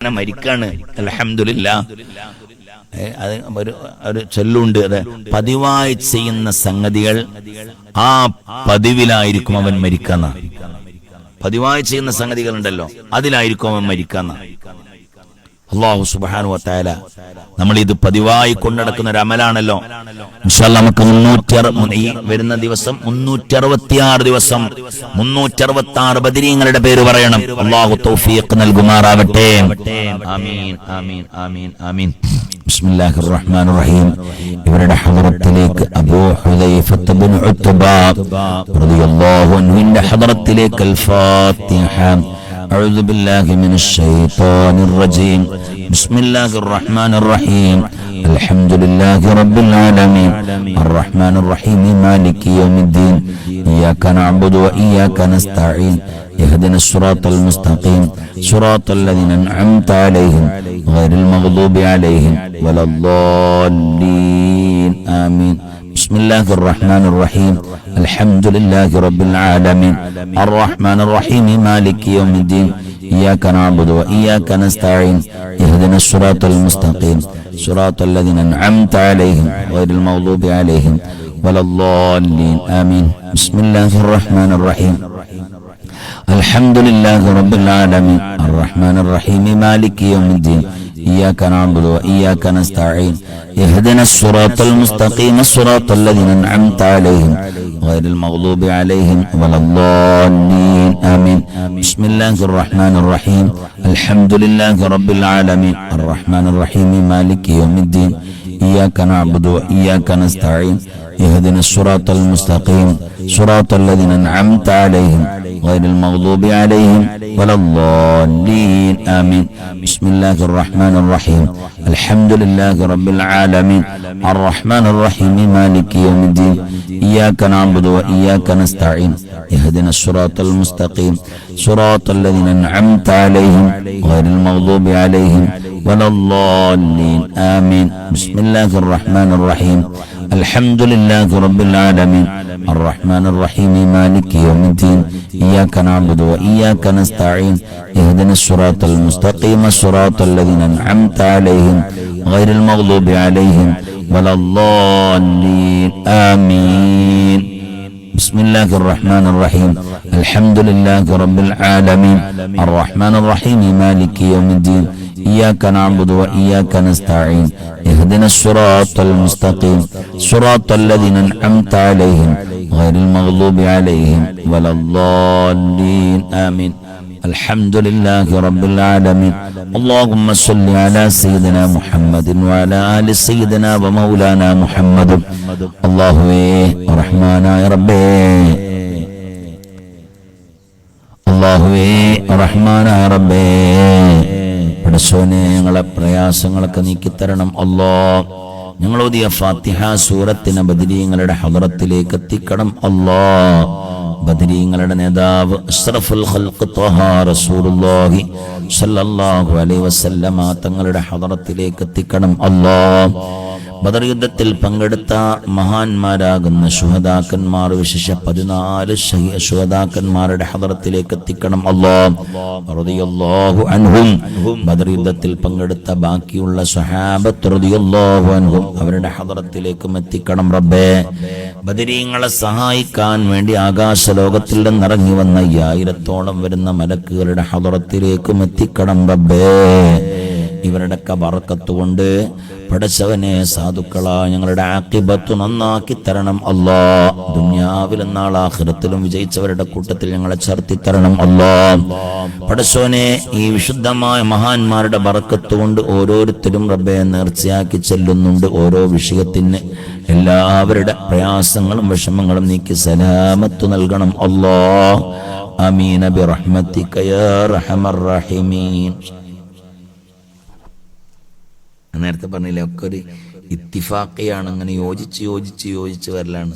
മരിക്കാണ്. അൽഹംദുലില്ലാഹ്. അത് ഒരു ചൊല്ലുണ്ട്, അത് പതിവായി ചെയ്യുന്ന സംഗതികൾ ആ പതിവിലായിരിക്കും അവൻ മരിക്കുന്ന. പതിവായി ചെയ്യുന്ന സംഗതികൾ ഉണ്ടല്ലോ, അതിലായിരിക്കും അവൻ മരിക്കുന്ന. അല്ലാഹു സുബ്ഹാനഹു വ തആല നമ്മൾ ഇത് പതിവായി കൊണ്ടടക്കുന്ന ഒരു അമലാണല്ലോ. ഇൻഷാ അല്ലാഹ് നമുക്ക് ഈ വരുന്ന ദിവസം 366 ദിവസം 366 ബദരീങ്ങളുടെ പേര് പറയണം. അല്ലാഹു തൗഫീഖ് നൽകുമാറാവട്ടെ. ആമീൻ ആമീൻ ആമീൻ ആമീൻ. ബിസ്മില്ലാഹിർ റഹ്മാനിർ റഹീം. ഇവരുടെ ഹദറത്തിലേക്ക് അബൂ ഹുദൈഫത്ത് ബിൻ ഉത്ബ റളിയല്ലാഹു അൻഹുവിന്റെ ഹദറത്തിലേക്ക് അൽ ഫാത്തിഹ. أعوذ بالله من الشيطان الرجيم. بسم الله الرحمن الرحيم. الحمد لله رب العالمين الرحمن الرحيم مالك يوم الدين إياك نعبد وإياك نستعين اهدنا الصراط المستقيم صراط الذين أنعمت عليهم غير المغضوب عليهم ولا الضالين آمين. بسم الله الرحمن الرحيم. الحمد لله رب العالمين الرحمن الرحيم مالك يوم الدين إياك نعبد وإياك نستعين اهدنا الصراط المستقيم صراط الذين أنعمت عليهم غير المغضوب عليهم ولا الضالين آمين. بسم الله الرحمن الرحيم. الحمد لله رب العالمين الرحمن الرحيم مالك يوم الدين إياك نعبد وإياك نستعين اهدنا الصراط المستقيم صراط الذين أنعمت عليهم غير المغضوب عليهم ولا الضالين آمين. بسم الله الرحمن الرحيم. الحمد لله رب العالمين الرحمن الرحيم مالك يوم الدين إياك نعبد وإياك نستعين اهدنا الصراط المستقيم صراط الذين أنعمت عليهم غير المغضوب عليهم ولا الضالين آمين. بسم الله الرحمن الرحيم. الحمد لله رب العالمين الرحمن الرحيم مالك يوم الدين إياك نعبد وإياك نستعين اهدنا الصراط المستقيم صراط الذين أنعمت عليهم غير المغضوب عليهم ولا الضالين آمين. بسم الله الرحمن الرحيم. الحمد لله رب العالمين الرحمن الرحيم مالك يوم الدين إياك نعبد وإياك نستعين اهدنا الصراط المستقيم صراط الذين أنعمت عليهم غير المغضوب عليهم ولا الضالين آمين. بسم الله الرحمن الرحيم. الحمد لله رب العالمين الرحمن الرحيم مالك يوم الدين إياك نعبد وإياك نستعين اهدنا الصراط المستقيم صراط الذين أنعمت عليهم غير المغضوب عليهم ولا الضالين آمين. الحمد لله رب العالمين. اللهم صل على سيدنا محمد وعلى آل سيدنا ومولانا محمد. الله رحمن يا ربي الله رحمن يا ربي പടച്ചോനെ ഞങ്ങളെ പ്രയാസങ്ങളൊക്കെ നീക്കിത്തരണം അല്ലാഹ്. ഞങ്ങൾ ഓതിയ ഫാത്തിഹ സൂറത്തിനെ ബദരീങ്ങളുടെ ഹദറത്തിലേക്ക് എത്തിക്കണം അല്ലാഹ്. ബദരീങ്ങളുടെ നേതാവ് അഷ്റഫുൽ ഖൽഖ് ത്വഹ റസൂലുള്ളാഹി സ്വല്ലല്ലാഹു അലൈഹി വസല്ലമ തങ്ങളുടെ ഹദറത്തിലേക്ക് എത്തിക്കണം അല്ലാഹ്. ബദർ യുദ്ധത്തിൽ പങ്കെടുത്ത മഹാന്മാരാകുന്ന ശുഹദാക്കന്മാർ, വിശേഷ 14 ശുഹദാക്കന്മാരുടെ ഹദറത്തിലേക്ക് എത്തിക്കണം അല്ലാഹ്. റളിയല്ലാഹു അൻഹും. ബദർ യുദ്ധത്തിൽ പങ്കെടുത്ത ബാക്കിയുള്ള സ്വഹാബത്ത് റളിയല്ലാഹു അൻഹും അവരുടെ ഹദറത്തിലേക്കും എത്തിക്കണം റബ്ബേ. ബദരീങ്ങളെ സഹായിക്കാൻ വേണ്ടി ആകാശ ലോകത്തിൽ നിന്നിറങ്ങി വന്ന 5000-ഓളം വരുന്ന മലക്കുകളുടെ ഹദറത്തിലേക്കും എത്തിക്കണം റബ്ബേ. ഇവരുടെയൊക്കെ ബറക്കത്ത് കൊണ്ട് പടച്ചവനെ സാധുക്കളാ ഞങ്ങളുടെ ആഖിബത്ത് നന്നാക്കി തരണം അല്ലാഹ്. ദുനിയാവിലും നാളെ ആഖിറത്തിലും വിജയിച്ചവരുടെ കൂട്ടത്തിൽ ഞങ്ങളെ ചേർത്തി തരണം അല്ലാഹ്. പടച്ചവനെ ഈ വിശുദ്ധമായ മഹാന്മാരുടെ ബറക്കത്ത് കൊണ്ട് ഓരോരുത്തരും റബ്ബേ നേർച്ചയാക്കി ചെല്ലുന്നുണ്ട് ഓരോ വിഷയത്തിന്. എല്ലാവരുടെ പ്രയാസങ്ങളും വിഷമങ്ങളും നീക്കി സലാമത്ത് നൽകണം അല്ലാഹ്. ആമീൻ ബിറഹ്മതിക യാ അർഹമർ റഹീമീൻ. നേരത്തെ പറഞ്ഞില്ലേ, ഒക്കെ ഒരു ഇത്തിഫാഖിയാണ്. അങ്ങനെ യോജിച്ച് വരലാണ്.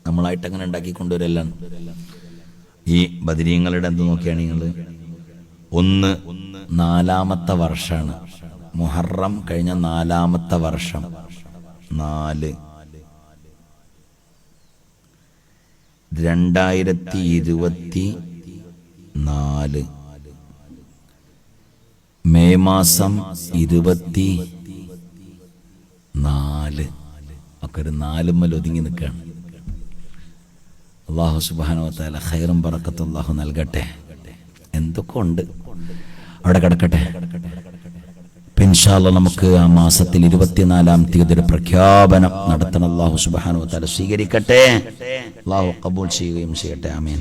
നമ്മളായിട്ട് അങ്ങനെ ഉണ്ടാക്കിക്കൊണ്ടുവരല്ലാണ്. ഈ ബദരീങ്ങളുടെ എന്ത് നോക്കിയാണ് നിങ്ങൾ, 4ാമത്തെ വർഷമാണ്. മുഹറം കഴിഞ്ഞ 4ാമത്തെ വർഷം. 4 2024 മെയ് മാസം 24 ഒക്കെ ഒരു 4 ഒതുങ്ങി നിൽക്കുകയാണ്. അല്ലാഹു സുബ്ഹാനഹു വ തആല ഖൈറും ബറക്കത്തും അല്ലാഹു നൽകട്ടെ. എന്തൊക്കെ ഉണ്ട് അവിടെ കിടക്കട്ടെ. ഇൻഷാ അല്ലാഹ് നമുക്ക് ആ മാസത്തിൽ 24-ാം തീയതി പ്രഖ്യാപനം നടത്തണം. അല്ലാഹു സുബ്ഹാനഹു വ തആല സ്വീകരിക്കട്ടെ, അല്ലാഹു ഖബൂൽ ചെയ്യുകയും ചെയ്യട്ടെ. ആമീൻ.